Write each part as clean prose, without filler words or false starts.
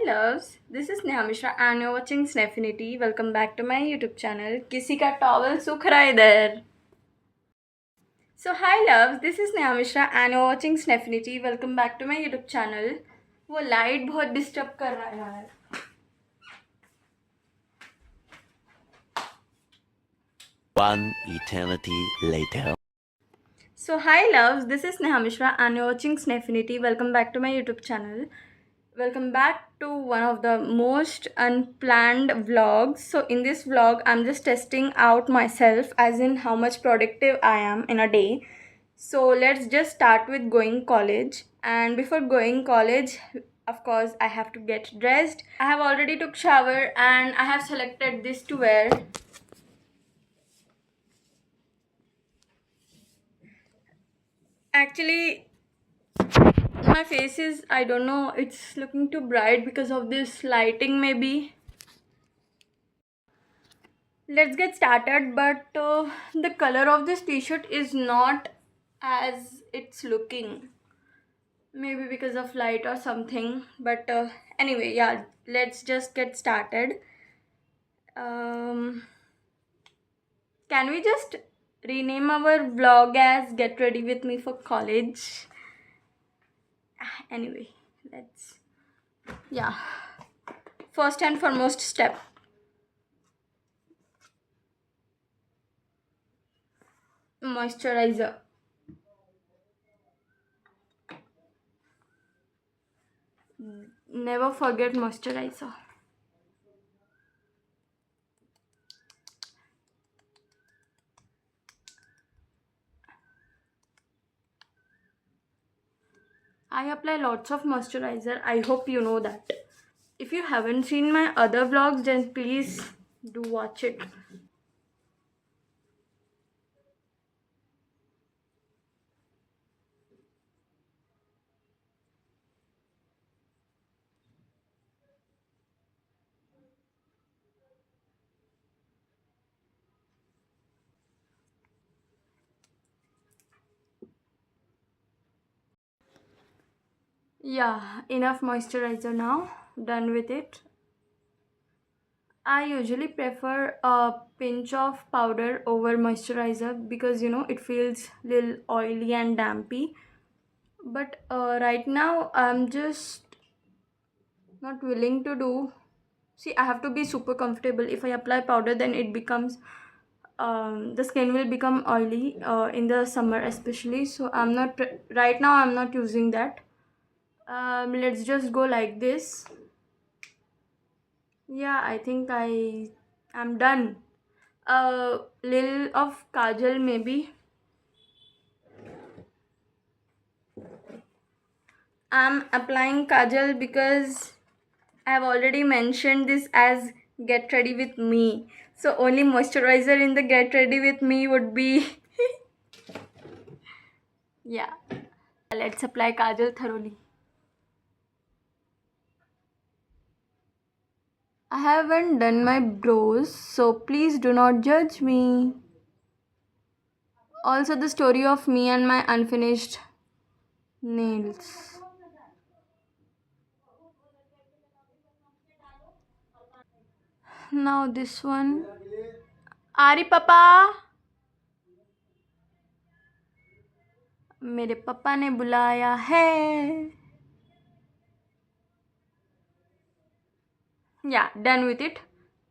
loves, this is Neha Mishra and you're watching Sneffinity. Welcome back to my YouTube channel. किसी का towel सूख रहा है इधर. So hi loves, this is Neha Mishra and you're watching Sneffinity. Welcome back to my YouTube channel. वो light बहुत disturb कर रहा है यार. One eternity later. So hi loves, this is Neha Mishra and you're watching Sneffinity. Welcome back to my YouTube channel. Welcome back to one of the most unplanned vlogs. So in this vlog I'm just testing out myself, as in how much productive I am in a day. So let's just start with going college. And before going college, of course I have to get dressed. I have already took shower and I have selected this to wear. Actually my face is, I don't know, it's looking too bright because of this lighting maybe. Let's get started. But the color of this t-shirt is not as it's looking, maybe because of light or something. But anyway, yeah, let's just get started. Can we just rename our vlog as Get Ready With Me for College? Anyway, let's, yeah, first and foremost step, moisturizer. Never forget moisturizer. I apply lots of moisturizer. I hope you know that. If you haven't seen my other vlogs, then please do watch it. Yeah, enough moisturizer now. Done with it. I usually prefer a pinch of powder over moisturizer because it feels little oily and dampy. But right now I'm just not willing to do. See, I have to be super comfortable. If I apply powder, then it becomes the skin will become oily in the summer especially. So I'm not right now, I'm not using that. Let's just go like this. Yeah, I think I'm done. A little of kajal maybe. I'm applying kajal because I have already mentioned this as Get Ready With Me. So only moisturizer in the Get Ready With Me would be yeah. Let's apply kajal thoroughly. I haven't done my brows, so please do not judge me. Also the story of me and my unfinished nails. Now this one. Ari पापा, मेरे पापा ने बुलाया है. या done with it.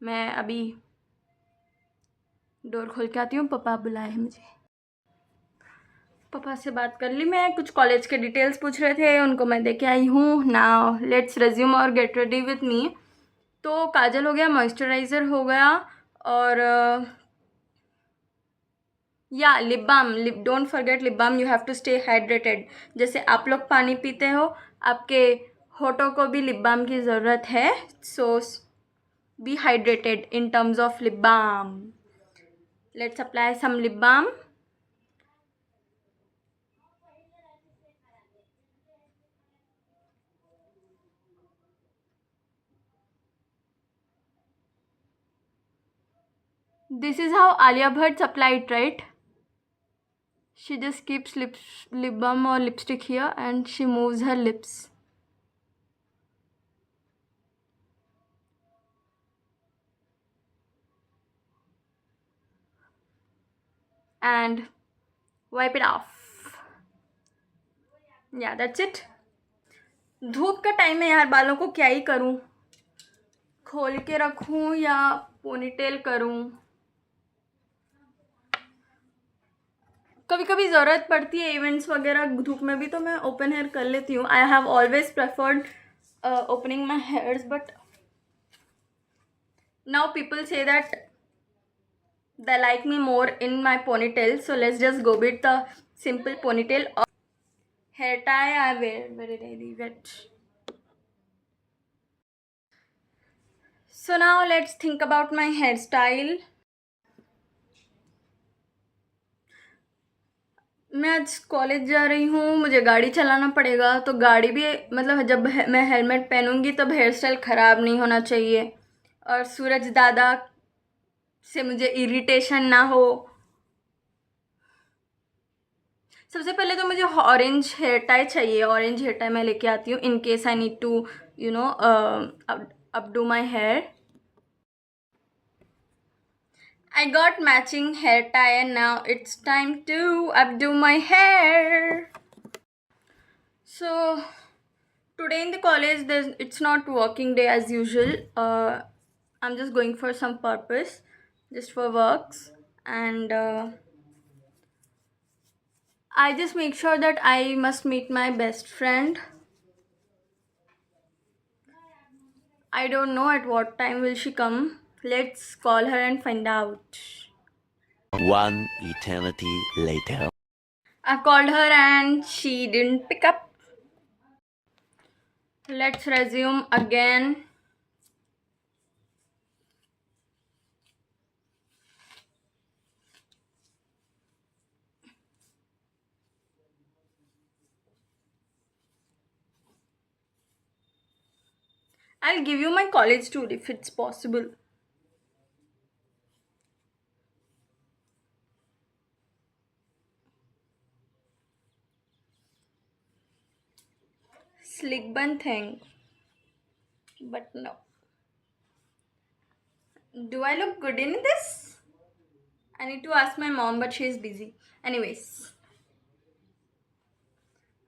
मैं अभी door खोल के आती हूँ. पापा बुलाए हैं मुझे. पापा से बात कर ली मैं. कुछ कॉलेज के डिटेल्स पूछ रहे थे, उनको मैं दे के आई हूँ. नाउ लेट्स रेज्यूम और गेट रेडी विथ मी. तो काजल हो गया, मॉइस्चराइज़र हो गया, और या lip balm. Don't forget lip balm. You have to stay hydrated. जैसे आप लोग पानी पीते हो, आपके होठों को भी लिप बाम की ज़रूरत है. So be hydrated in terms of lip balm. Let's apply some lip balm. This is how Alia Bhatt applied, right? She just keeps lip balm or lipstick here and she moves her lips. and wipe it off. Yeah, that's it. धूप का time है यार, बालों को क्या ही करूं, खोल के रखूं या पोनीटेल करूं. कभी कभी ज़रूरत पड़ती है इवेंट्स वगैरह धूप में भी, तो मैं ओपन हेयर कर लेती हूँ. I have always preferred opening my hairs, but now people say that they like me more in my ponytail, so let's just go with the simple ponytail or hair tie. I wear very daily wet. So now let's think about my hairstyle. मैं आज college जा रही हूँ, मुझे गाड़ी चलाना पड़ेगा, तो गाड़ी भी मतलब जब मैं हेलमेट पहनूंगी तब हेयर स्टाइल ख़राब नहीं होना चाहिए और सूरज दादा से मुझे इरिटेशन ना हो. सबसे पहले तो मुझे ऑरेंज हेयर टाई चाहिए. ऑरेंज हेयर टाई मैं लेके आती हूँ in case I need to updo my hair. I got matching hair tie and now it's time to updo my hair. So today in the college it's not working day as usual. I'm just going for some purpose, just for works, and I just make sure that I must meet my best friend. I don't know at what time will she come. Let's call her and find out. One eternity later. I called her and she didn't pick up. Let's resume again. I'll give you my college tour if it's possible. Slick bun thing. But no. Do I look good in this? I need to ask my mom, but she is busy. Anyways,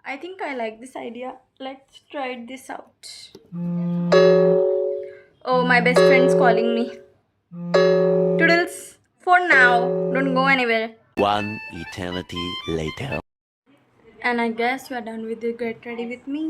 I think I like this idea. Let's try this out. Oh, my best friend's calling me. Toodles. For now. Don't go anywhere. One eternity later. And I guess we're done with the get ready with me.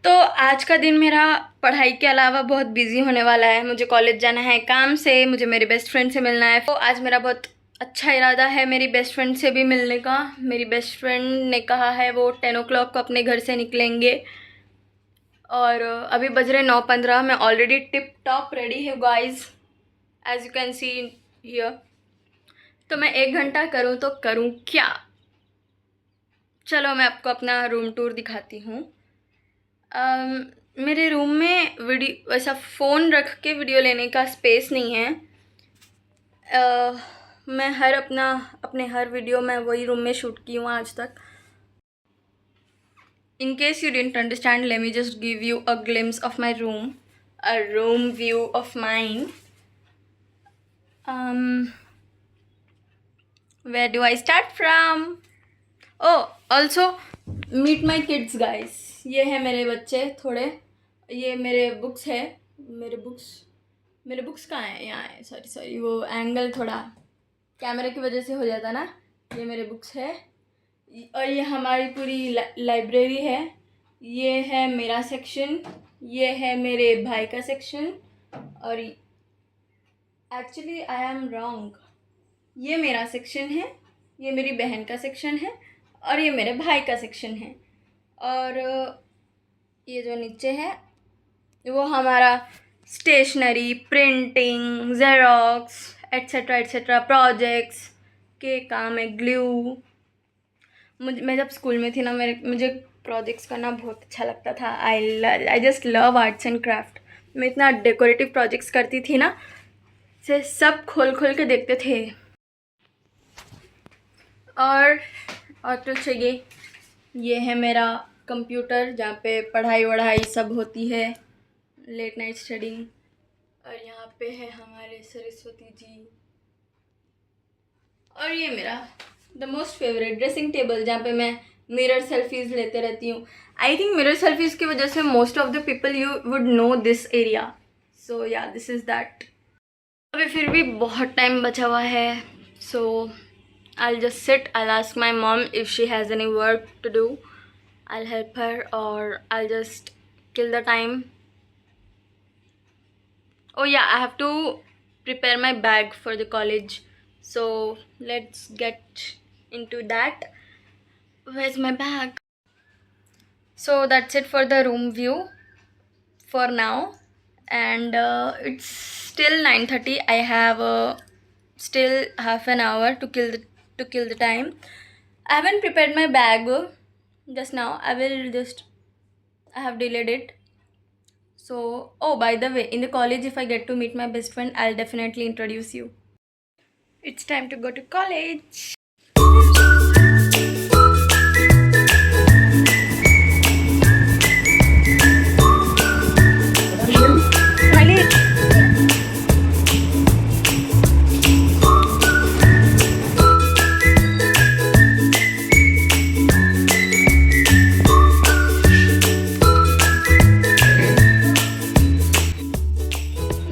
तो आज का दिन मेरा पढ़ाई के अलावा बहुत busy होने वाला है. मुझे कॉलेज जाना है काम से, मुझे मेरे बेस्ट फ्रेंड से मिलना है. तो आज मेरा बहुत अच्छा इरादा है मेरी बेस्ट फ्रेंड से भी मिलने का. मेरी बेस्ट फ्रेंड ने कहा है वो 10 o'clock को अपने घर से निकलेंगे और अभी बज रहे 9:15. मैं ऑलरेडी टिप टॉप रेडी है guys, as you can see here. तो मैं 1 घंटा करूँ तो करूँ क्या. चलो मैं आपको अपना रूम टूर दिखाती हूँ. मेरे रूम में वीडियो वैसा फ़ोन रख के वीडियो लेने का स्पेस नहीं है. मैं अपने हर वीडियो में वही रूम में शूट की हूँ आज तक. In case you didn't understand, let me just give you a glimpse of my room, a room view of mine. Where do I start from? Oh, also meet my kids, guys. ये है मेरे बच्चे थोड़े. ये मेरे books है. मेरे books कहाँ हैं? यहाँ है. सॉरी वो एंगल थोड़ा कैमरे की वजह से हो जाता ना. ये मेरे बुक्स है और ये हमारी पूरी लाइब्रेरी है. ये है मेरा सेक्शन, ये है मेरे भाई का सेक्शन और एक्चुअली आई एम रॉन्ग. ये मेरा सेक्शन है, ये मेरी बहन का सेक्शन है और ये मेरे भाई का सेक्शन है. और ये जो नीचे है वो हमारा stationery, printing, xerox etcetera etcetera, projects के काम है, ग्लू. मैं जब स्कूल में थी ना, मुझे प्रोजेक्ट्स करना बहुत अच्छा लगता था. I just love arts and craft. मैं इतना डेकोरेटिव प्रोजेक्ट्स करती थी ना, से सब खोल के देखते थे. और तो चाहिए ये है मेरा कंप्यूटर जहाँ पे पढ़ाई वढ़ाई सब होती है, लेट नाइट स्टडिंग. और यहाँ पे है हमारे सरस्वती जी, और ये मेरा the most favourite dressing table जहाँ पे मैं मिरर सेल्फीज लेते रहती हूँ. आई थिंक मिरर सेल्फीज की वजह से most of the people you would know this area. So ya this is that. अभी फिर भी बहुत टाइम बचा हुआ है. सो I'll just sit. I'll ask my mom if she has any work to do. I'll help her, or I'll just kill the time. Oh yeah, I have to prepare my bag for the college. So let's get into that. Where's my bag? So that's it for the room view for now. And it's still 9:30. I have still half an hour to kill the time. I haven't prepared my bag just now. I have delayed it. So, oh, by the way, in the college, if I get to meet my best friend, I'll definitely introduce you. It's time to go to college.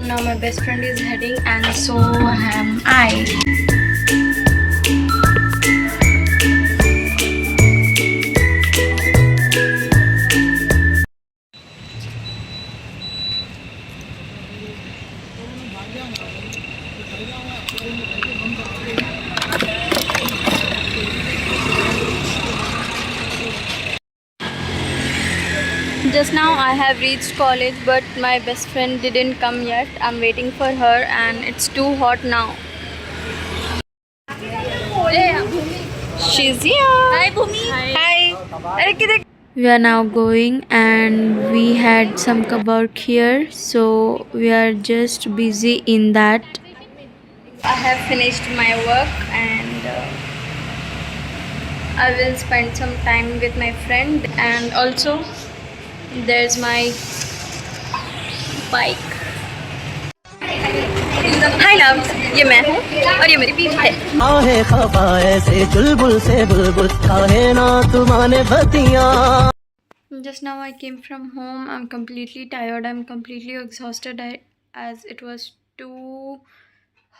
Now my best friend is heading, and so am I. Just now I have reached college, but my best friend didn't come yet. I'm waiting for her, and it's too hot now. She's here. Hi, Bhumi. Hi. We are now going, and we had some kebab here, so we are just busy in that. I have finished my work, and I will spend some time with my friend, and also there's my bike. Hi loves, ये मैं हूँ और ये मेरी बीवी है. आहे खफा ऐसे चुलबुल से बुलबुल काहे ना तू माने बतिया. Just now I came from home. I'm completely tired. I'm completely exhausted as it was too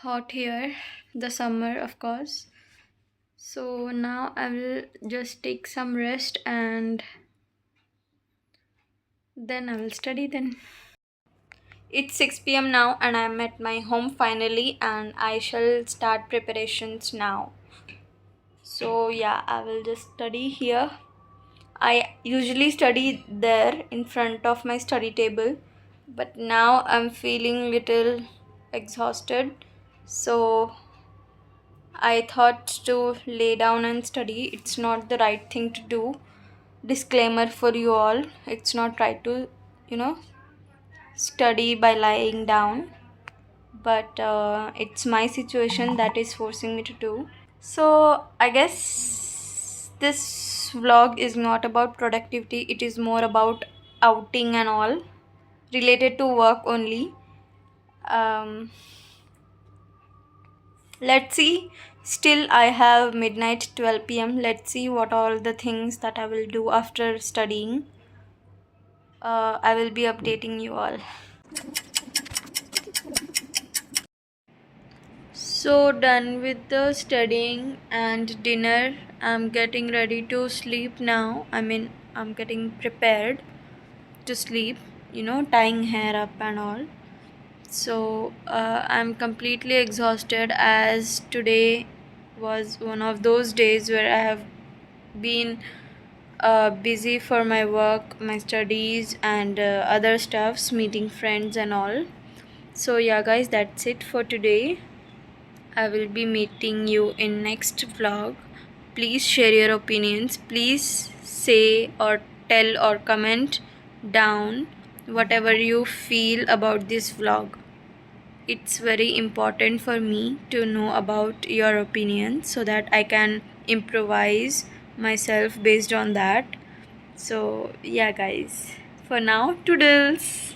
hot here, the summer of course. So now I will just take some rest, and then I will study then. It's 6 p.m. now, and I'm at my home finally, and I shall start preparations now. So yeah, I will just study here. I usually study there in front of my study table, but now I'm feeling little exhausted, so I thought to lay down and study. It's not the right thing to do. Disclaimer for you all, it's not right to, study by lying down, but it's my situation that is forcing me to do. So I guess this vlog is not about productivity, it is more about outing and all, related to work only. Let's see. Still I have midnight 12 p.m. Let's see what all the things that I will do after studying. I will be updating you all. So done with the studying and dinner. I'm getting ready to sleep now. I'm getting prepared to sleep, tying hair up and all. So I'm completely exhausted, as today was one of those days where I have been busy for my work, my studies, and other stuffs, meeting friends and all. So yeah guys, that's it for today. I will be meeting you in next vlog. Please share your opinions. Please say or tell or comment down whatever you feel about this vlog. It's very important for me to know about your opinions so that I can improvise myself based on that. So yeah guys, for now, toodles.